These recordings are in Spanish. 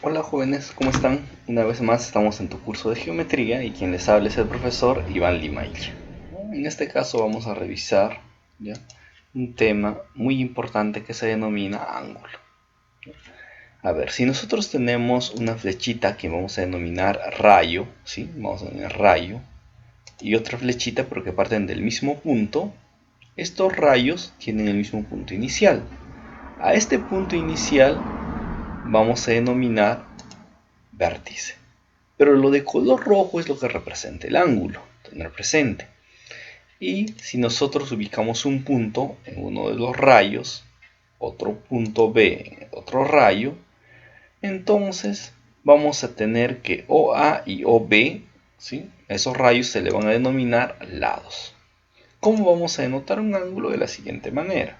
Hola jóvenes, ¿cómo están? Una vez más estamos en tu curso de geometría y quien les habla es el profesor Iván Limair. En este caso vamos a revisar, ¿ya?, un tema muy importante que se denomina ángulo. A ver, si nosotros tenemos una flechita que vamos a denominar rayo, ¿sí? Vamos a denominar rayo, y otra flechita pero que parten del mismo punto, estos rayos tienen el mismo punto inicial. A este punto inicial vamos a denominar vértice. Pero lo de color rojo es lo que representa el ángulo, tener presente. Y si nosotros ubicamos un punto en uno de los rayos, otro punto B en otro rayo, entonces vamos a tener que OA y OB, ¿sí?, a esos rayos se le van a denominar lados. ¿Cómo vamos a denotar un ángulo? De la siguiente manera.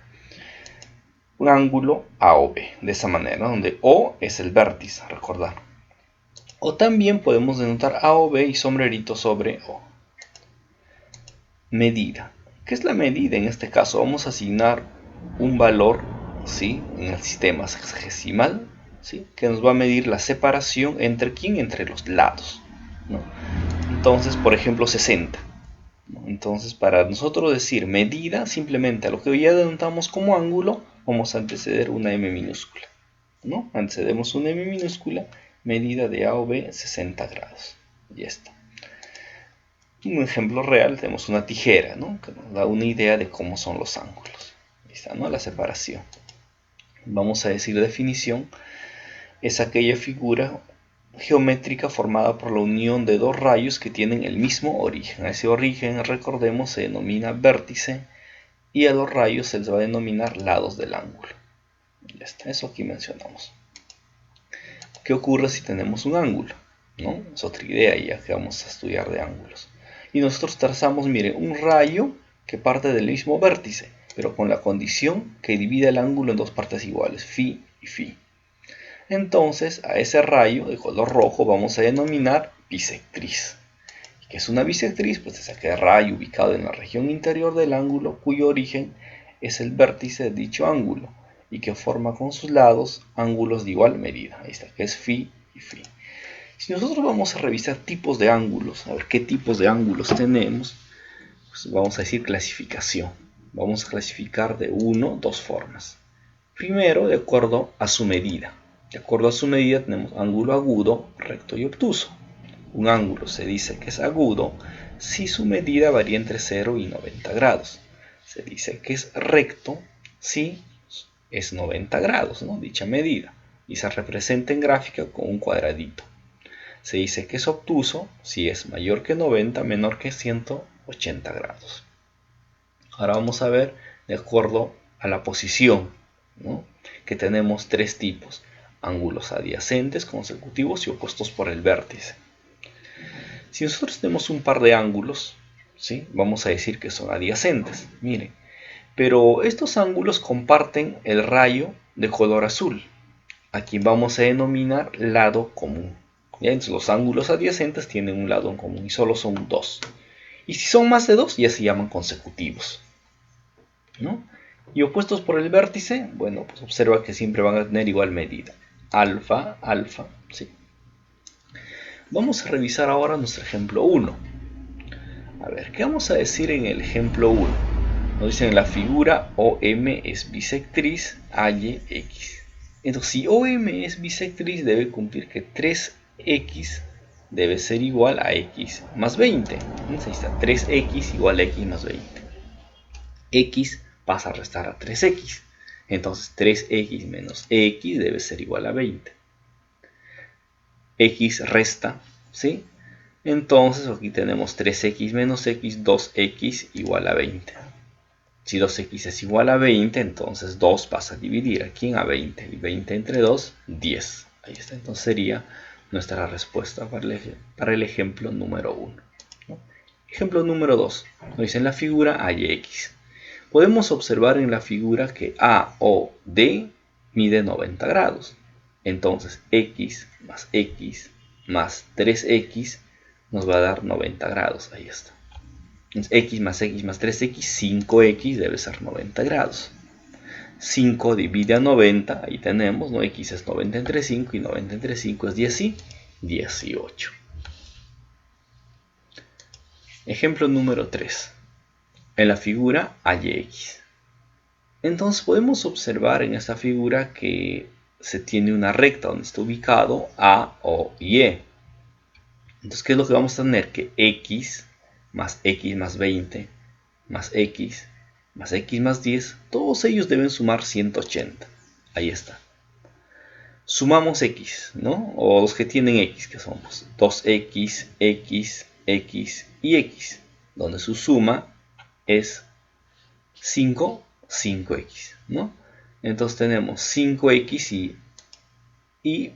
Un ángulo AOB, de esa manera, donde O es el vértice, recordar. O también podemos denotar AOB y sombrerito sobre O. Medida. ¿Qué es la medida en este caso? Vamos a asignar un valor, ¿sí?, en el sistema sexagesimal, ¿sí?, que nos va a medir la separación entre ¿quién? Entre los lados, ¿no? Entonces, por ejemplo, 60. Entonces, para nosotros decir medida, simplemente a lo que ya denotamos como ángulo, vamos a anteceder una M minúscula, ¿no? Antecedemos una M minúscula, medida de A o B 60 grados. Ya está. Un ejemplo real, tenemos una tijera, ¿no?, que nos da una idea de cómo son los ángulos. Ahí está, ¿no?, la separación. Vamos a decir definición. Es aquella figura geométrica formada por la unión de dos rayos que tienen el mismo origen. A ese origen, recordemos, se denomina vértice y a los rayos se les va a denominar lados del ángulo. Ya está, eso aquí mencionamos. ¿Qué ocurre si tenemos un ángulo? ¿No? Es otra idea ya que vamos a estudiar de ángulos. Y nosotros trazamos, mire, un rayo que parte del mismo vértice, pero con la condición que divida el ángulo en dos partes iguales, phi y phi. Entonces, a ese rayo de color rojo vamos a denominar bisectriz. ¿Qué es una bisectriz? Pues es aquel rayo ubicado en la región interior del ángulo cuyo origen es el vértice de dicho ángulo y que forma con sus lados ángulos de igual medida. Ahí está, que es phi y phi. Si nosotros vamos a revisar tipos de ángulos, a ver qué tipos de ángulos tenemos, pues vamos a decir clasificación. Vamos a clasificar de dos formas. Primero, de acuerdo a su medida. De acuerdo a su medida tenemos ángulo agudo, recto y obtuso. Un ángulo se dice que es agudo si su medida varía entre 0 y 90 grados. Se dice que es recto si es 90 grados, ¿no?, dicha medida, y se representa en gráfica con un cuadradito. Se dice que es obtuso si es mayor que 90, menor que 180 grados. Ahora vamos a ver de acuerdo a la posición, ¿no?, que tenemos tres tipos: ángulos adyacentes, consecutivos y opuestos por el vértice. Si nosotros tenemos un par de ángulos, ¿sí?, vamos a decir que son adyacentes, miren, pero estos ángulos comparten el rayo de color azul, a quien vamos a denominar lado común. ¿Ya? Entonces los ángulos adyacentes tienen un lado en común y solo son dos. Y si son más de dos, ya se llaman consecutivos, ¿no? Y opuestos por el vértice, bueno, pues observa que siempre van a tener igual medida. Alfa, alfa, ¿sí? Vamos a revisar ahora nuestro ejemplo 1. A ver, ¿qué vamos a decir en el ejemplo 1? Nos dicen en la figura OM es bisectriz, AY, X. Entonces, si OM es bisectriz, debe cumplir que 3X debe ser igual a X más 20. Entonces, ahí está, 3X igual a X más 20. X pasa a restar a 3X. Entonces, 3X menos X debe ser igual a 20. X resta, ¿sí? Entonces, aquí tenemos 3X menos X, 2X igual a 20. Si 2x es igual a 20, entonces 2 pasa a dividir aquí a 20. Y 20 entre 2, 10. Ahí está. Entonces sería nuestra respuesta para el ejemplo número 1. ¿No? Ejemplo número 2. Nos dice en la figura AYX. Podemos observar en la figura que AOD mide 90 grados. Entonces X más 3X nos va a dar 90 grados. Ahí está. X más 3X, 5X debe ser 90 grados. 5 divide a 90, ahí tenemos, ¿no? X es 90 entre 5 y 90 entre 5 es 10 y 18. Ejemplo número 3. En la figura hay X. Entonces podemos observar en esta figura que se tiene una recta donde está ubicado A, O y E. Entonces, ¿qué es lo que vamos a tener? Que X más 20 más X más 10, todos ellos deben sumar 180. Ahí está. Sumamos X, ¿no? O los que tienen X, que somos 2X, X, X y X, donde su suma es 5x, ¿no? Entonces tenemos 5x y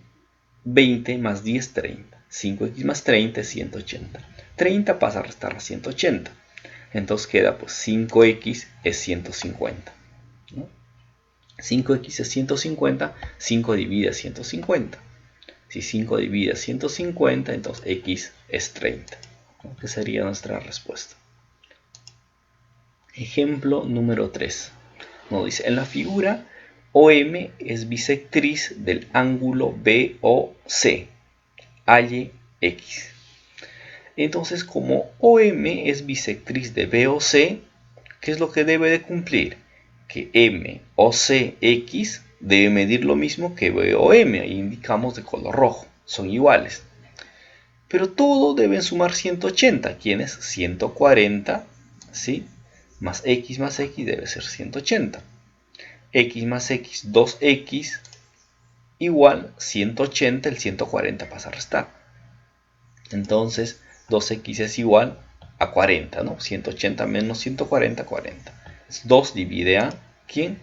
20 más 10, 30. 5x más 30 es 180. 30 pasa a restar a 180. Entonces queda pues 5x es 150. ¿No? 5x es 150, 5 divide a 150. Si 5 divide a 150, entonces x es 30. ¿No? Que sería nuestra respuesta. Ejemplo número 3. Nos dice, en la figura OM es bisectriz del ángulo BOC. Halle X. Entonces, como OM es bisectriz de BOC, ¿qué es lo que debe de cumplir? Que MOCX debe medir lo mismo que BOM. Ahí indicamos de color rojo. Son iguales. Pero todo deben sumar 180. ¿Quién es? 140, ¿sí? Más X debe ser 180. X más X, 2X, igual 180, el 140 pasa a restar. Entonces, 2X es igual a 40, ¿no? 180 menos 140, 40. 2 divide a, ¿quién?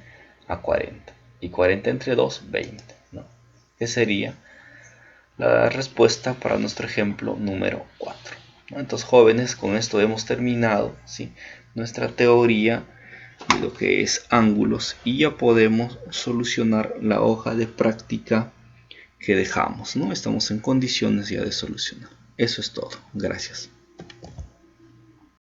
A 40. Y 40 entre 2, 20, ¿no? Que sería la respuesta para nuestro ejemplo número 4. ¿No? Entonces, jóvenes, con esto hemos terminado, ¿sí? Nuestra teoría de lo que es ángulos y ya podemos solucionar la hoja de práctica que dejamos, ¿no? Estamos en condiciones ya de solucionar. Eso es todo. Gracias.